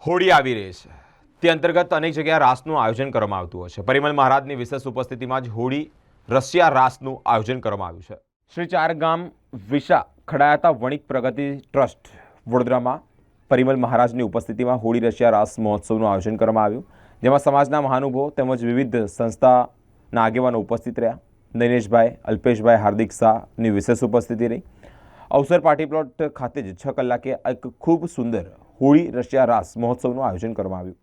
હોળી આવી રહી છે તે અંતર્ગત અનેક જગ્યાએ રાસનું આયોજન કરવામાં આવતું હોય છે। પરિમલ મહારાજની વિશેષ ઉપસ્થિતિમાં જ હોળી રશિયા રાસનું આયોજન કરવામાં આવ્યું છે। શ્રી ચારગામ વિશા ખડાયાતા વણિક પ્રગતિ ટ્રસ્ટ વડોદરામાં પરિમલ મહારાજની ઉપસ્થિતિમાં હોળી રશિયા રાસ મહોત્સવનું આયોજન કરવામાં આવ્યું, જેમાં સમાજના મહાનુભાવો તેમજ વિવિધ સંસ્થાના આગેવાનો ઉપસ્થિત રહ્યા। નૈનેશભાઈ, અલ્પેશભાઈ, હાર્દિક શાહની વિશેષ ઉપસ્થિતિ રહી। અવસર પાર્ટી પ્લોટ ખાતે જ 6 કલાકે એક ખૂબ સુંદર હોળી રશિયા રાસ મહોત્સવનું આયોજન કરવામાં આવ્યું।